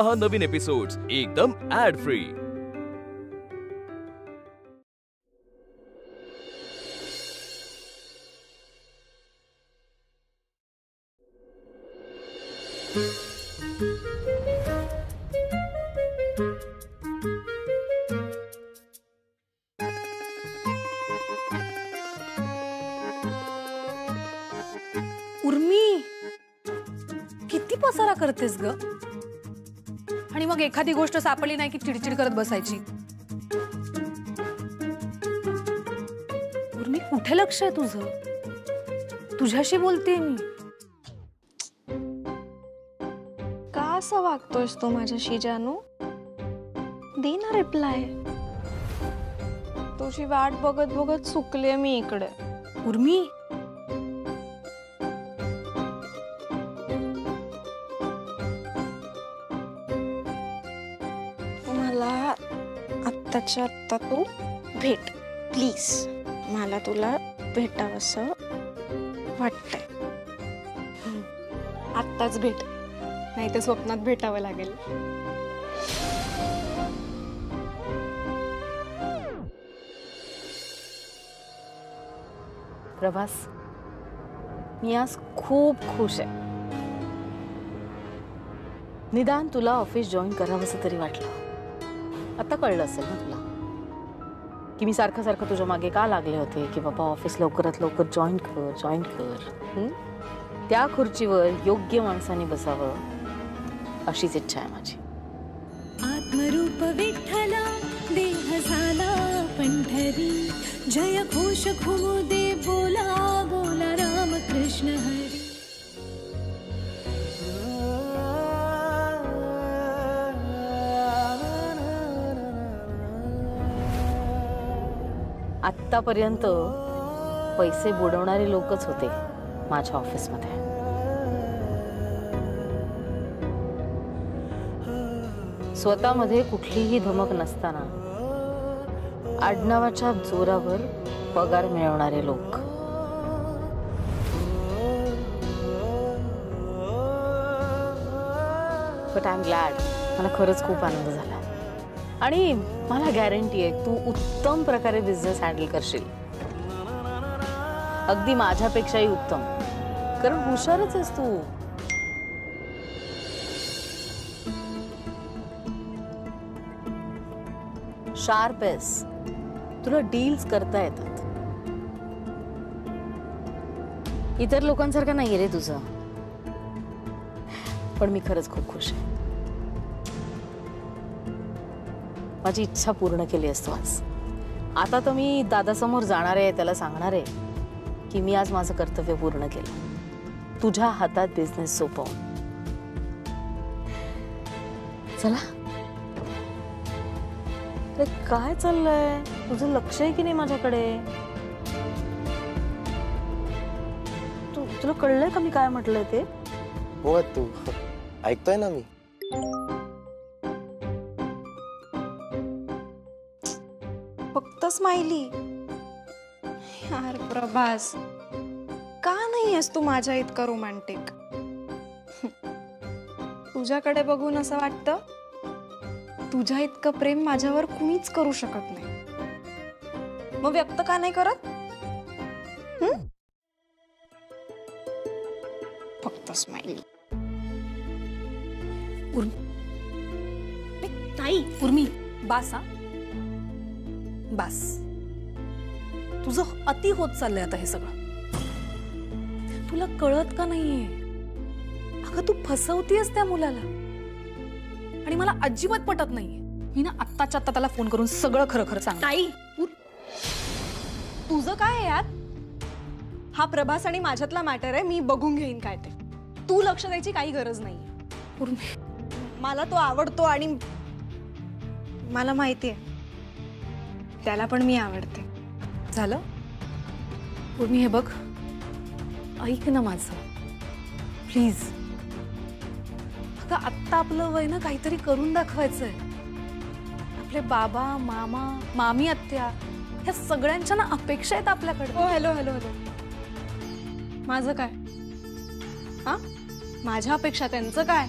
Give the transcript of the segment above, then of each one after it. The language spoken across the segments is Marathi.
पहा नवीन एपिसोड्स एकदम ऍड फ्री। उर्मी, किती पसारा करतेस ग? आणि मग एखादी गोष्ट सापडली नाही की चिडचिड करत बसायची। उर्मी, कुठे लक्ष आहे तुझं? तुझ्याशी बोलतेय मी। का असं वागतोयस तू माझ्याशी जानू? दे ना रिप्लाय। तुझी वाट बघत बघत सुकले मी इकडे। उर्मी, आत्ताच्या आत्ता तू भेट प्लीज। मला तुला भेटावंसं वाटतंय। आत्ताच भेट, नाही तर स्वप्नात भेटावं लागेल। प्रभास, मी आज खूप खुश आहे। निदान तुला ऑफिस जॉईन करावंसं तरी वाटलं। आता कळलं असेल ना तुला की मी सारखं सारखं तुझ्या मागे का लागले होते की बाबा ऑफिस लवकरात लवकर जॉईन कर। त्या खुर्चीवर योग्य माणसाने बसावं अशीच इच्छा आहे माझी। आत्मरूप विठ्ठला देह झाला पंढरी, जय घोष घुमू दे बोला बोला राम कृष्ण हरी। आत्तापर्यंत पैसे बुडवणारे लोकच होते माझ्या ऑफिसमध्ये। स्वतःमध्ये कुठलीही धमक नसताना आडनावाच्या जोरावर पगार मिळवणारे लोक। बट आय एम ग्लॅड, मला खरंच खूप आनंद झाला आणि मला गॅरंटी आहे तू उत्तम प्रकारे बिझनेस हँडल करशील। अगदी माझ्यापेक्षाही उत्तम, कारण हुशारच आहेस तू। शार्प आहेस, तुला डील्स करता येतात। इतर लोकांसारखं नाहीये रे तुझं। पण मी खरंच खूप खुश आहे। माझी इच्छा पूर्ण केली असतो आज। आता तर मी दादासमोर जाणार आहे, त्याला सांगणार आहे की मी आज माझं कर्तव्य पूर्ण केलं, तुझ्या हातात बिझनेस सोपवून। चला, अरे काय चाललंय तुझं? लक्ष आहे की नाही माझ्याकडे? तुला कळलंय का मी काय म्हटलंय ते? हो, तू ऐकतोय ना मी। फक्त स्माइली। यार प्रभास, का नाही आहेस तू माझ्या इतका रोमॅन्टिक? तुझ्याकडे बघून असं वाटतं तुझ्या इतकं प्रेम माझ्यावर कुणीच करू शकत नाही। मग व्यक्त का नाही करत? फक्त स्माइली। ताई, उर्मी, बास हा, बास। तुझं अति होत चाललंय आता हे सगळं। तुला कळत का नाहीये? अगं तू फसवतीयस त्या मुलाला आणि मला अजिबात पटत नाहीये। मी ना आत्ताच्या आत्ता त्याला फोन करून सगळं खरं खरं सांग। ताई, तुझं काय आहे यात? हा प्रभास आणि माझ्यातला मॅटर आहे, मी बघून घेईन काय ते। तू लक्ष द्यायची काही गरज नाहीये। मला तो आवडतो आणि मला माहितीये त्याला पण मी आवडते। झालं? उर्मी, हे बघ, ऐक ना माझं प्लीज। अगं आत्ता आपलं वय ना काहीतरी करून दाखवायचंय। आपले बाबा, मामा, मामी, आत्या ह्या सगळ्यांच्या ना अपेक्षा आहेत आपल्याकडे। हो, हॅलो हॅलो हॅलो, माझं काय? हा, माझ्या अपेक्षा त्यांचं काय?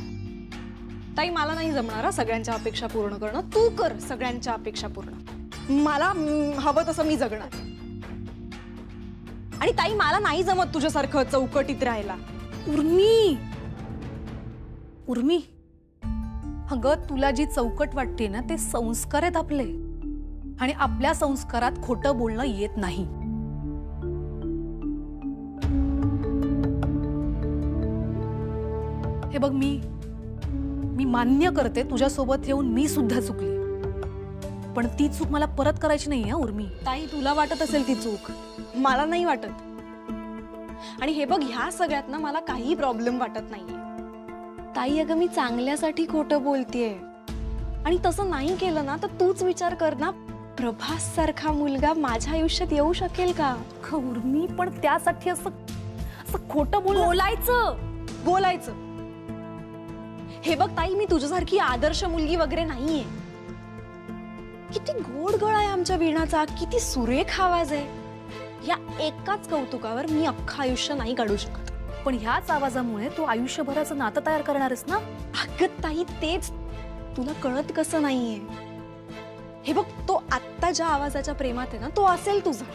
ताई मला नाही जमणार सगळ्यांच्या अपेक्षा पूर्ण करणं. तू कर सगळ्यांच्या अपेक्षा पूर्ण. मला हवं तसं मी जगणार. आणि ताई मला नाही जमत तुझ्यासारखं चौकटीत राहायला. उर्मी, अगं तुला जी चौकट वाटते ना ते संस्कार आहेत आपले, आणि आपल्या संस्कारात खोटं बोलणं येत नाही. हे बघ, मी मान्य करते तुझ्यासोबत येऊन मी सुद्धा चुकली, पण ती चूक मला परत करायची नाही हा उर्मी. ताई तुला वाटत असेल ती चूक, मला नाही वाटत. आणि हे बघ, ह्या सगळ्यात ना मला काही प्रॉब्लेम वाटत नाहीये. ताई अगं मी चांगल्यासाठी खोटं बोलतेय. आणि तसं नाही केलं ना तर तूच विचार कर ना, प्रभास सारखा मुलगा माझ्या आयुष्यात येऊ शकेल का? उर्मी, पण त्यासाठी असं खोटं बोलायचं. हे बघ ताई, मी तुझ्यासारखी आदर्श मुलगी वगैरे नाहीये. किती गोड गळा आहे आमच्या वीणाचा, किती सुरेख आवाज आहे. या एकाच कौतुकावर मी अख्खं आयुष्य नाही काढू शकत. पण ह्याच आवाजामुळे तू आयुष्यभराचं नातं तयार करणारस ना. अगं ताई, तेच तुला कळत कसं नाहीये. हे बघ, तो आत्ता ज्या आवाजाच्या प्रेमात आहे ना तो असेल तुझा,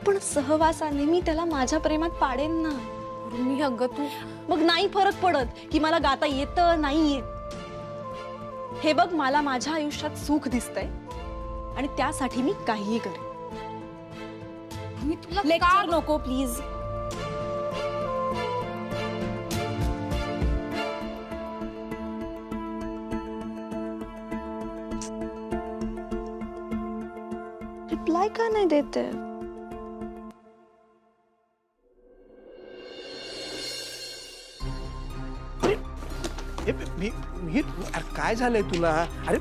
पण सहवासाने मी त्याला माझ्या प्रेमात पाडेन ना. उर्मी अगं तू, मग नाही फरक पडत की मला गाता येतं नाही येत. हे बघ, मला माझ्या आयुष्यात सुख दिसतंय आणि त्यासाठी मी काहीही करेन. मी तुला लेक्चर नको प्लीज. रिप्लाय का नाही देते? अरे काय झालंय तुला? अरे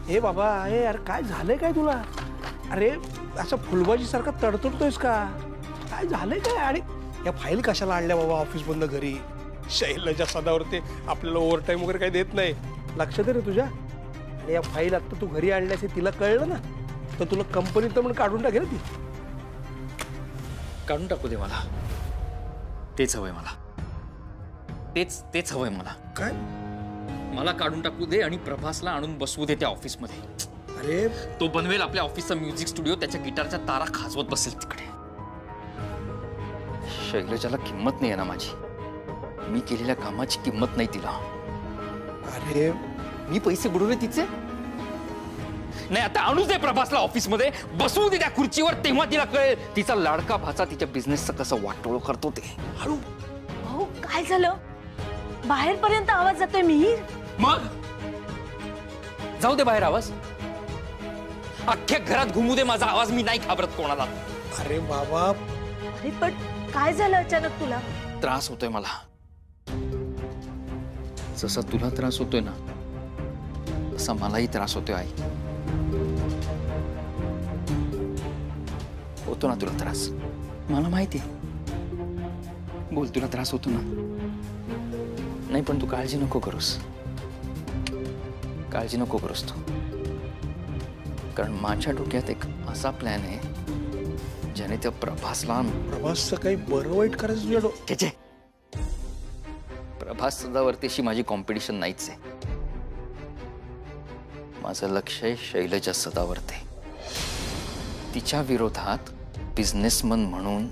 हे बाबा, अरे काय झालंय काय तुला? अरे असं फुलबाजी सारखा तडतडतोयस का? काय झालंय काय? आणि या फाईल कशाला आणल्या बाबा ऑफिस बंद घरी? शैलजा सदावरती आपल्याला ओव्हर टाइम वगैरे काही देत नाही, लक्ष दे रे तुझ्या. आणि या फाईल आता तू घरी आणल्यास तिला कळलं ना तर तुला कंपनीत पण काढून टाकेल ती. काढून टाकू दे मला, तेच हवंय मला. तेच हवंय मला. काय? मला काढून टाकू दे आणि प्रभासला आणून बसवू दे त्या ऑफिसमध्ये. अरे तो बनवेल आपल्या ऑफिसचा म्युझिक स्टुडिओ, त्याच्या गिटारच्या तारा खाजवत बसेल तिकडे. शैलजाला किंमत नाही आहे ना माझी, मी केलेल्या कामाची किंमत नाही तिला. अरे मी पैसे बुडवले तिचे नाही. आता आणूच दे प्रभासला ऑफिसमध्ये, बसवू दे त्या खुर्चीवर, तेव्हा तिला कळेल तिचा लाडका भाचा तिच्या बिझनेसचं कसं वाटोळ करतो ते. हळू. भाऊ काय झालं? बाहेर पर्यंत आवाज जातोय. मिहीर मग जाऊ दे बाहेर आवाज, अख्ख्या घरात घुमू दे माझा आवाज, मी नाही घाबरत कोणाला. अरे बाबा, अरे पण काय झालं अचानक तुला? त्रास होतोय मला, जसा तुला त्रास होतोय ना तसा मलाही त्रास होतोय आई. होतो ना तुला त्रास, मला माहिती. बोल, तुला त्रास होतो ना? नाही पण तू काळजी नको करूस, काळजी नको करूस तू, कारण माझ्या डोक्यात एक असा प्लॅन आहे ज्याने त्या प्रभासचं काही बरं वाईट करायचं तुझ्या डोक्याचे. प्रभास सदावर्तीशी माझी कॉम्पिटिशन नाहीच आहे. माझं लक्ष आहे शैलजा सदावर्ते. तिच्या विरोधात बिझनेसमन म्हणून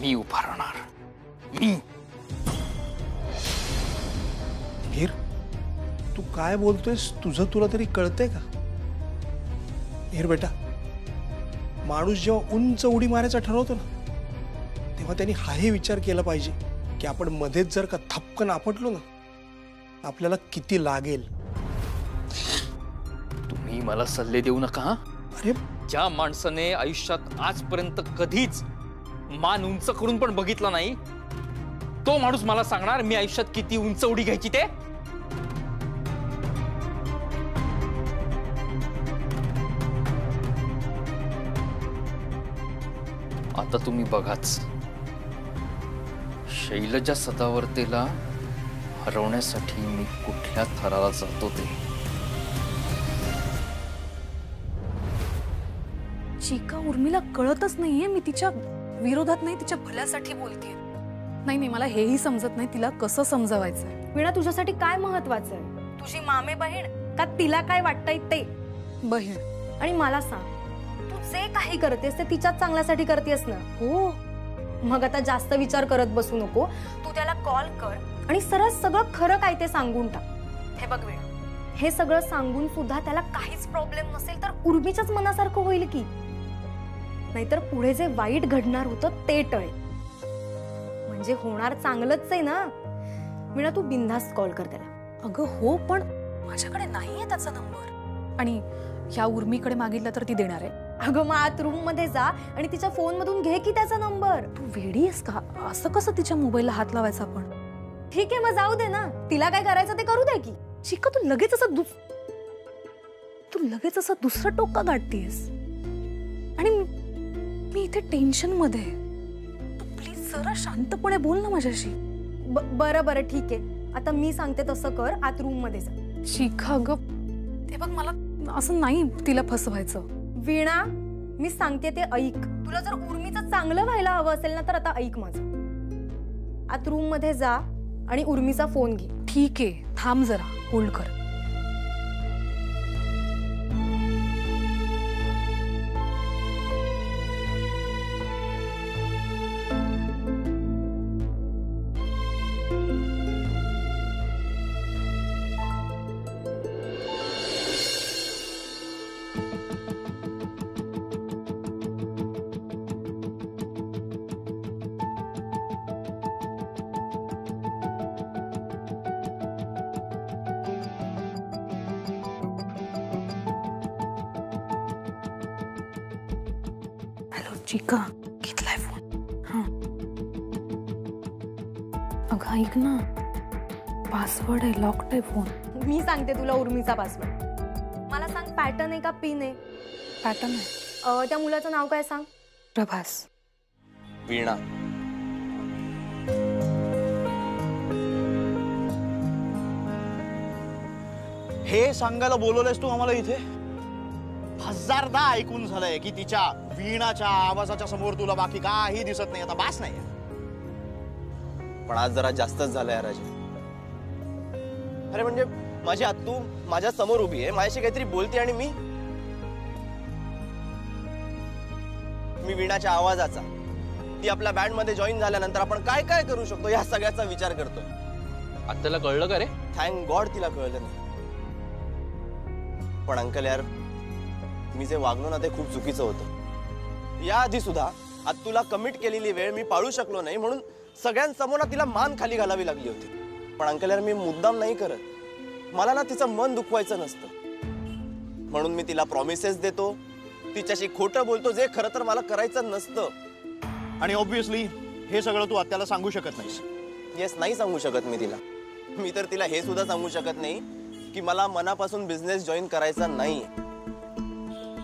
मी उभा राहणार. मी. मीर, तू काय बोलतोयस? तुला तरी कळतंय का? मीर बेटा, माणूस जेव्हा उंच उडी मारायचा ठरवतो ना तेव्हा त्यांनी हाही विचार केला पाहिजे की आपण मध्येच जर का थपकन आपटलो ना आपल्याला किती लागेल. तुम्ही मला सल्ले देऊ नका. अरे ज्या माणसाने आयुष्यात आजपर्यंत कधीच मान उंच करून पण बघितला नाही तो माणूस मला सांगणार मी आयुष्यात किती उंच उडी घ्यायची ते? आता तुम्ही बघाच, शैलजा सदावर्तेला हरवण्यासाठी मी कुठल्या थराला जातो ते. चिका, उर्मिला कळतच नाहीये मी तिच्या विरोधात नाही, तिच्या भल्यासाठी बोलतेय. नाही, मला हेही समजत नाही तिला कसं समजावायचंय. वीणा तुझ्यासाठी काय महत्वाचं आहे? तुझी मामे बहीण का तिला काय वाटतंय ते? बहीण. आणि मला सांग, तू जे काही करतेस ते तिच्याच चांगल्यासाठी करतेस ना? हो. मग आता जास्त विचार करत बसू नको. तू त्याला कॉल कर आणि सरळ सगळं खरं काय ते सांगून टाक. हे बघ वीणा, हे सगळं सांगून सुद्धा त्याला काहीच प्रॉब्लेम नसेल तर उर्मीच्याच मनासारखं होईल की. नाहीतर पुढे जे वाईट घडणार होतं ते टळेल. म्हणजे होणार चांगलंच आहे ना. वीणा तू बिनधास्त कॉल कर त्याला. अगं हो, पण माझ्याकडे नाहीये त्याचा नंबर. आणि ह्या उर्मीकडे मागितला तर ती देणार आहे? अगं मग आत रूम मध्ये जा आणि तिच्या फोन मधून घे की त्याचा नंबर. तू वेडी आहेस का? असं कसं तिच्या मोबाईलला हात लावायचा आपण? ठीक आहे मग जाऊ दे ना, तिला काय करायचं ते करू दे की. चिका, तू लगेच असं दुसरं टोक का गाठतेस? आणि मी इथे टेन्शन मध्ये. तू प्लीज जरा शांतपणे बोल ना माझ्याशी. बरं ठीक आहे, आता मी सांगते तसं कर. आत रूम मध्ये जा. चिका ग, ते बघ, मला असं नाही तिला फसवायचं. वीणा, मी सांगते ते ऐक. तुला जर उर्मीचं चांगलं व्हायला हवं असेल ना तर आता ऐक माझं. आत रूम मध्ये जा आणि उर्मीचा फोन घे. ठीक आहे, थांब जरा, होल्ड कर. चिका, घेतलाय फोन. हा, अगं ऐक ना, पासवर्ड आहे, लॉक्ड आहे फोन. मी सांगते तुला उर्मीचा पासवर्ड. मला सांग, पॅटर्न आहे का पिन आहे? पॅटर्न आहे. त्या मुलाचं नाव काय सांग? प्रभास. वीणा. हे सांगायला बोलवलंयस तू आम्हाला इथे? हजारदा ऐकून झालंय की तिच्या वीणाच्या आवाजाच्या समोर तुला बाकी काही दिसत नाही. आता बास नाही. पण आज जरा जास्तच झालं यार राजे. अरे म्हणजे माझी आत्तू माझ्या समोर उभी आहे, माझ्याशी काहीतरी बोलते आणि मी वीणाच्या आवाजाचा, ती आपल्या बँड मध्ये जॉईन झाल्यानंतर आपण काय काय करू शकतो या सगळ्याचा विचार करतो. आत्याला कळलं का रे? थँक गॉड तिला कळलं नाही. पण अंकल यार, मी जे वागलो ना ते खूप चुकीचं होतं. याआधी सुद्धा आज तुला कमिट केलेली वेळ मी पाळू शकलो नाही म्हणून सगळ्यांसमोर तिला मान खाली घालावी लागली होती. पण अंकल यार, मी मुद्दाम नाही करत. मला ना तिचं मन दुखवायचं नसतं म्हणून मी तिला प्रॉमिसेस देतो, तिच्याशी खोटं बोलतो, जे खरं तर मला करायचं नसतं. आणि ऑब्व्हियसली हे सगळं तू आत्याला सांगू शकत नाहीस. येस, नाही सांगू शकत मी तिला. मी तर तिला हे सुद्धा सांगू शकत नाही की मला मनापासून बिझनेस जॉईन करायचा नाही.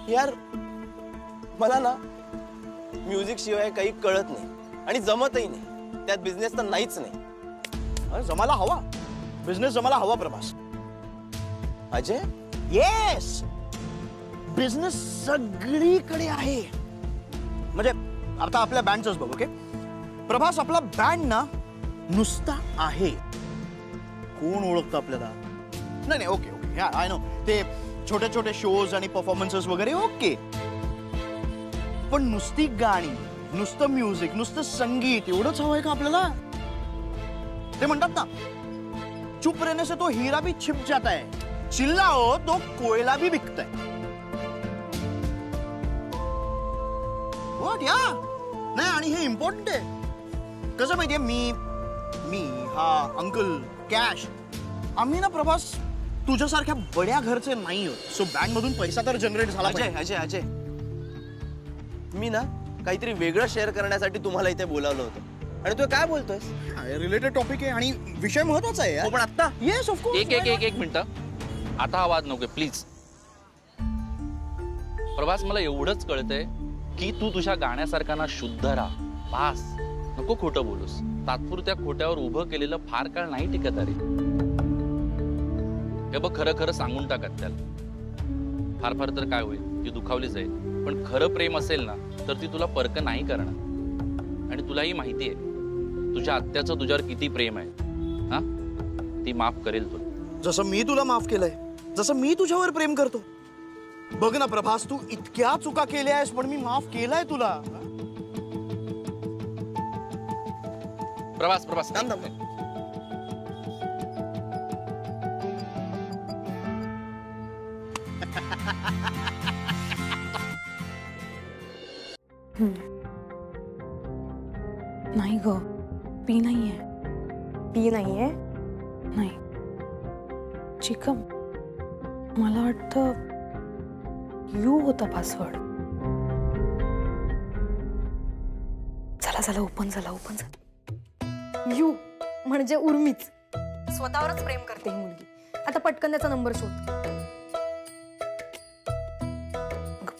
यार मला ना म्युझिक शिवाय काही कळत नाही आणि जमतही नाही. त्यात बिझनेस तर नाहीच नाही. जमायला हवा बिझनेस, जमायला हवा प्रभास. अजय, येस, बिझनेस सगळीकडे आहे. म्हणजे आता आपल्या बँडच बघ. ओके प्रभास, आपला बँड ना नुसता आहे. कोण ओळखतं आपल्याला? नाही ओके ओके, आय नो, ते छोटे छोटे शोज आणि परफॉर्मन्सेस वगैरे ओके. पण नुसती गाणी, नुसतं म्युझिक, नुसतं संगीत एवढंच हवंय का आपल्याला? ते म्हणतात ना, चुप रहने से तो हीरा भी छिप जाता है, चिल्लाओ तो कोयला भी बिकता है. व्हॉट या? नाही, आणि हे इम्पॉर्टंट आहे. कसं माहितीये, मी हा अंकल कॅश, आम्ही ना प्रभास तुझ्यासारख्या बड्या घरचे नाही आहोत. सो बँड मधून पैसा तर जनरेट झाला. अजय, मी ना काहीतरी वेगळं शेअर करण्यासाठी तुम्हाला इथे बोलावलं होतं आणि तू काय बोलतोयस? रिलेटेड टॉपिक आहे आणि विषय महत्वाचा आहे. पण आता येस ऑफकोर्स. एक मिनिट, आता हा वाद नको प्लीज. प्रभास, मला एवढंच कळतंय की तू तुझ्या गाण्यासारखा ना शुद्ध राहा. पास नको खोटं बोलूस. तात्पुरत्या खोट्यावर उभं केलेलं फार काळ नाही टिकत. अरे हे बघ, खरं खरं सांगून टाकत त्याला. फार फार तर काय होईल, ती दुखावली जाईल. पण खरं प्रेम असेल ना तर ती तुला परक नाही करणार. आणि तुलाही माहिती आहे तुझ्या आत्याचं तुझ्यावर किती प्रेम आहे. हा, ती माफ करेल तुला. जसं मी तुला माफ केलंय, जसं मी तुझ्यावर प्रेम करतो. बघ ना प्रभास, तू इतक्या चुका केल्या आहेस पण मी माफ केलाय तुला. प्रभास प्रभास थांब, थांब. नाही ग, पी नाहीये. पी नाहीये? नाही चिकम, मला वाटतं यू होता पासवर्ड. चला चला, ओपन झाला, ओपन झाला. यू म्हणजे उर्मीच. स्वतःवरच प्रेम करते ही मुलगी. आता पटकन त्याचा नंबर शोध.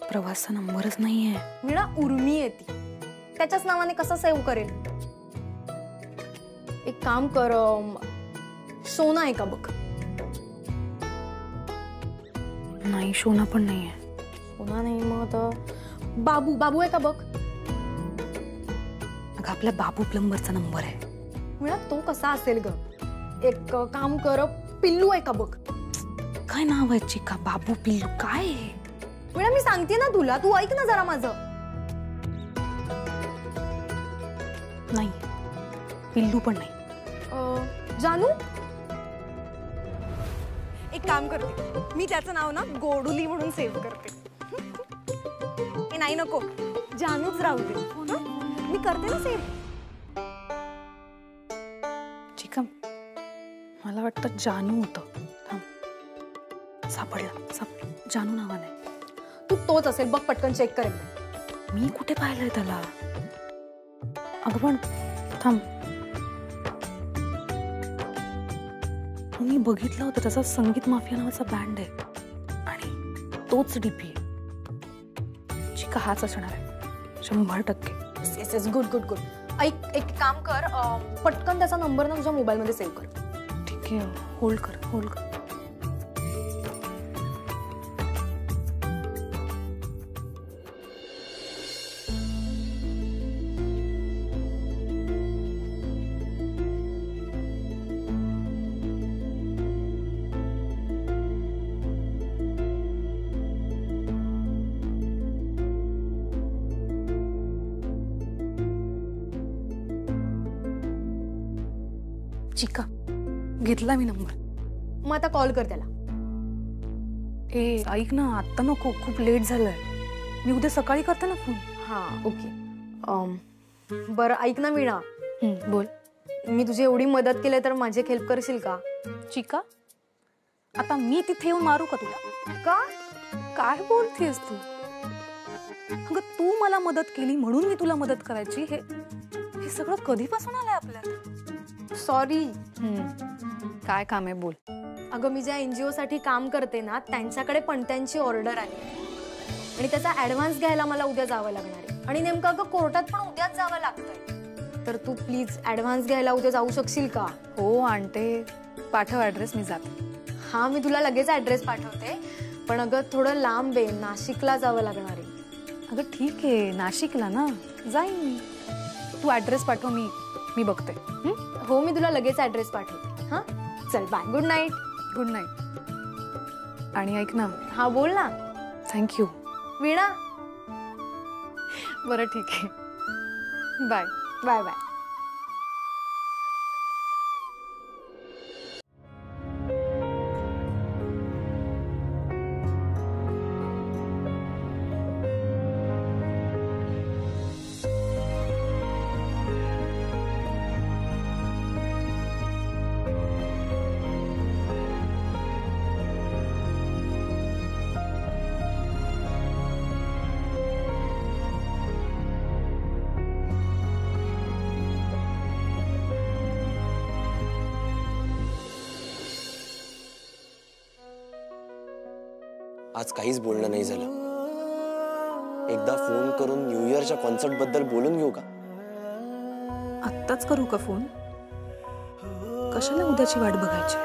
प्रवासचा नंबरच नाहीये. वीणा, उर्मी आहे ती. त्याच्याच नावाने कसं सेव्ह करेल? एक काम कर, सोना आहे का बघ. नाही, शोना पण नाहीये. सोना नाही, मग आता बाबू, बाबू आहे का बघ. अगं आपल्या बाबू प्लंबरचा नंबर आहे. वीणा, तो कसा असेल ग. एक काम कर, पिल्लू आहे का बघ. काय नाव आहे चिका? बाबू, पिल्लू, काय आहे? वीणा, मी सांगते ना तुला, तू ऐक ना जरा माझं. नाही, पिल्लू पण नाही. जानू, एक काम करते, मी त्याचं नाव ना गोडुली म्हणून सेव्ह करते. हे नाही, नको, जानूच राहू दे. हं? मी करते ना सेव्ह. चिकम, मला वाटतं जानू होतं. सापडला, जानू नावाने. तू तोच असेल बघ, पटकन चेक करेल. मी कुठे पाहिलंय त्याला? अगं पण थांब, मी बघितलं होतं, त्याचा संगीत माफिया नावाचा बँड आहे आणि तोच डीपी आहे. चिका हाच असणार आहे 100%. Yes yes, good good good. ऐक, एक काम कर, पटकन त्याचा नंबर ना तुझ्या मोबाईलमध्ये सेव्ह कर. ठीक आहे, होल्ड कर, होल्ड कर. चिका, घेतला मी नंबर. मग आता कॉल कर त्याला. ए ऐक ना, आत्ता नको, खूप लेट झालंय. मी उद्या सकाळी करते ना फोन. हां, ओके. बरं ऐक ना वीणा, बोल. मी तुझी एवढी मदत केली तर माझी एक हेल्प करशील का? चिका, आता मी तिथे येऊन मारू का तुला? का? काय बोलतेस तू? अगं तू मला मदत केली म्हणून मी तुला मदत करायची. हे सगळं कधीपासून आलंय आपल्यात? सॉरी. काय काम आहे, बोल. अगं, मी ज्या NGO साठी काम करते ना, त्यांच्याकडे पणत्यांची ऑर्डर आली आणि त्याचा ऍडव्हान्स घ्यायला मला उद्या जावं लागणार आहे. आणि नेमकं अगं कोर्टात पण उद्याच जावं लागतंय. तर तू प्लीज ऍडव्हान्स घ्यायला उद्या जाऊ शकशील का? हो आणते, पाठव ऍड्रेस, मी जाते. हा, मी तुला लगेच ऍड्रेस पाठवते. पण अगं थोडं लांब आहे, नाशिकला जावं लागणार आहे. अगं ठीक आहे, नाशिकला ना जाईन. तू ऍड्रेस पाठव, मी बघते. हो, मी तुला लगेच ऍड्रेस पाठवते. हा, चल bye, good night. Good night. आणि ऐक ना. हा, बोल ना. थँक्यू वीणा. बरं ठीक आहे, बाय बाय बाय. आज काहीच बोलणं नाही झालं. एकदा फोन करून न्यू इयरच्या कॉन्सर्ट बद्दल बोलून घेऊ का? आत्ताच करू का फोन? कशाला उद्याची वाट बघायची?